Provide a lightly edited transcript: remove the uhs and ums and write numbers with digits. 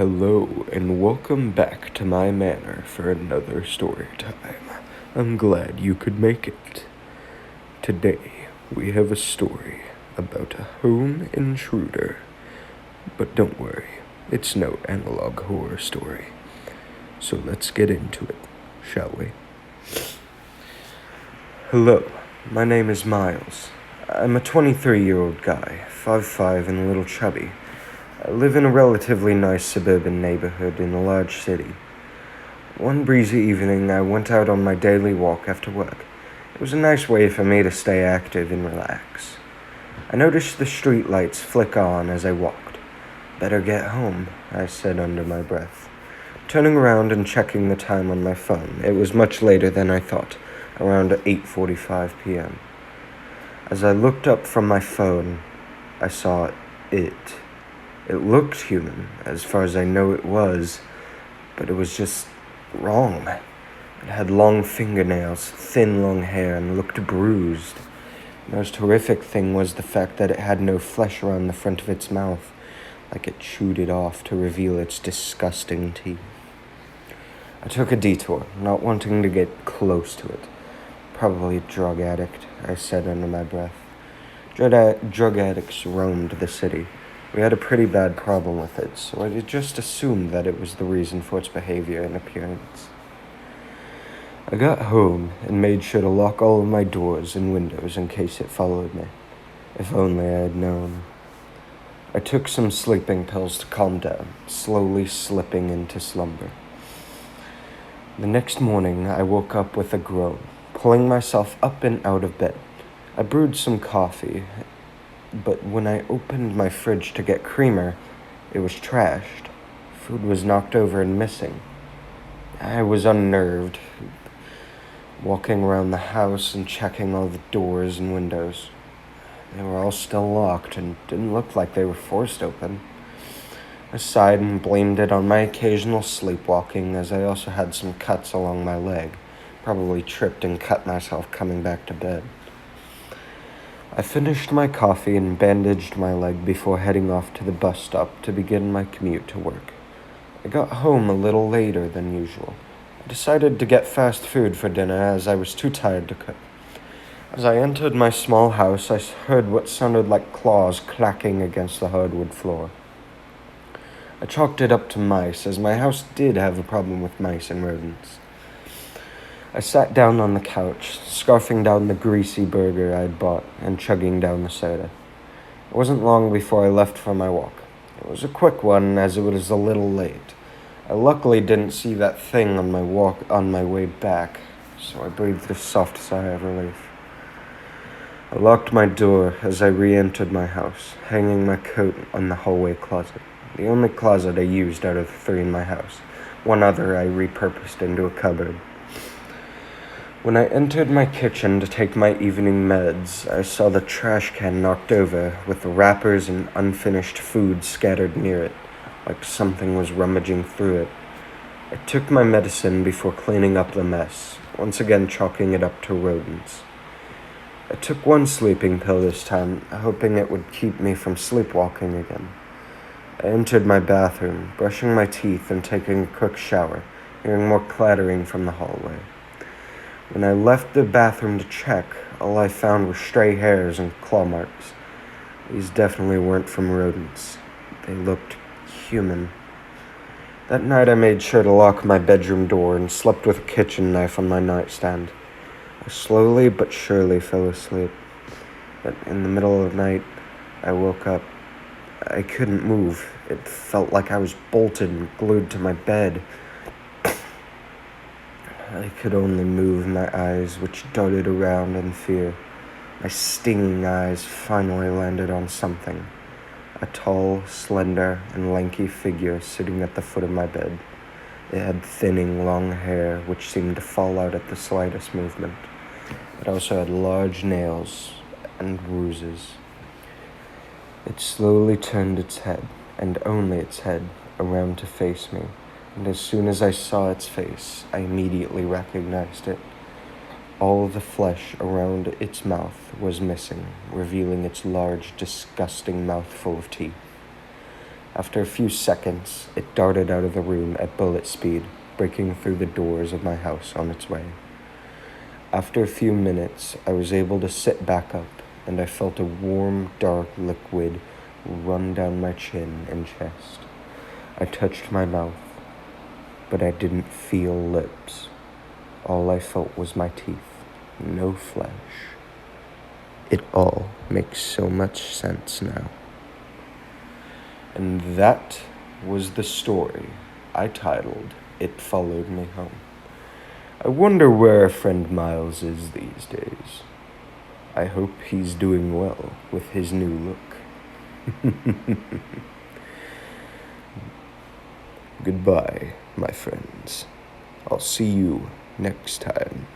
Hello, and welcome back to my manor for another story time. I'm glad you could make it. Today, we have a story about a home intruder. But don't worry, it's no analog horror story. So let's get into it, shall we? Hello, my name is Miles. I'm a 23-year-old guy, 5'5" and a little chubby. I live in a relatively nice suburban neighborhood in a large city. One breezy evening, I went out on my daily walk after work. It was a nice way for me to stay active and relax. I noticed the street lights flick on as I walked. "Better get home," I said under my breath. Turning around and checking the time on my phone, it was much later than I thought, around 8:45 p.m. As I looked up from my phone, I saw it. It looked human, as far as I know it was, but it was just wrong. It had long fingernails, thin long hair, and looked bruised. The most horrific thing was the fact that it had no flesh around the front of its mouth, like it chewed it off to reveal its disgusting teeth. I took a detour, not wanting to get close to it. "Probably a drug addict," I said under my breath. Drug addicts roamed the city. We had a pretty bad problem with it, so I just assumed that it was the reason for its behavior and appearance. I got home and made sure to lock all of my doors and windows in case it followed me. If only I had known. I took some sleeping pills to calm down, slowly slipping into slumber. The next morning, I woke up with a groan, pulling myself up and out of bed. I brewed some coffee, but when I opened my fridge to get creamer, it was trashed. Food was knocked over and missing. I was unnerved, walking around the house and checking all the doors and windows. They were all still locked and didn't look like they were forced open. I sighed and blamed it on my occasional sleepwalking, as I also had some cuts along my leg. Probably tripped and cut myself coming back to bed. I finished my coffee and bandaged my leg before heading off to the bus stop to begin my commute to work. I got home a little later than usual. I decided to get fast food for dinner as I was too tired to cook. As I entered my small house, I heard what sounded like claws clacking against the hardwood floor. I chalked it up to mice, as my house did have a problem with mice and rodents. I sat down on the couch, scarfing down the greasy burger I'd bought and chugging down the soda. It wasn't long before I left for my walk. It was a quick one, as it was a little late. I luckily didn't see that thing on my way back, so I breathed a soft sigh of relief. I locked my door as I re-entered my house, hanging my coat on the hallway closet, the only closet I used out of the three in my house. One other I repurposed into a cupboard. When I entered my kitchen to take my evening meds, I saw the trash can knocked over with the wrappers and unfinished food scattered near it, like something was rummaging through it. I took my medicine before cleaning up the mess, once again chalking it up to rodents. I took one sleeping pill this time, hoping it would keep me from sleepwalking again. I entered my bathroom, brushing my teeth and taking a quick shower, hearing more clattering from the hallway. When I left the bathroom to check, all I found were stray hairs and claw marks. These definitely weren't from rodents. They looked human. That night I made sure to lock my bedroom door and slept with a kitchen knife on my nightstand. I slowly but surely fell asleep. But in the middle of the night, I woke up. I couldn't move. It felt like I was bolted and glued to my bed. I could only move my eyes, which darted around in fear. My stinging eyes finally landed on something. A tall, slender, and lanky figure sitting at the foot of my bed. It had thinning, long hair, which seemed to fall out at the slightest movement. It also had large nails and bruises. It slowly turned its head, and only its head, around to face me. And as soon as I saw its face, I immediately recognized it. All the flesh around its mouth was missing, revealing its large, disgusting mouth full of teeth. After a few seconds, it darted out of the room at bullet speed, breaking through the doors of my house on its way. After a few minutes, I was able to sit back up, and I felt a warm, dark liquid run down my chin and chest. I touched my mouth, but I didn't feel lips. All I felt was my teeth, no flesh. It all makes so much sense now. And that was the story I titled It Followed Me Home. I wonder where our friend Miles is these days. I hope he's doing well with his new look. Goodbye, my friends. I'll see you next time.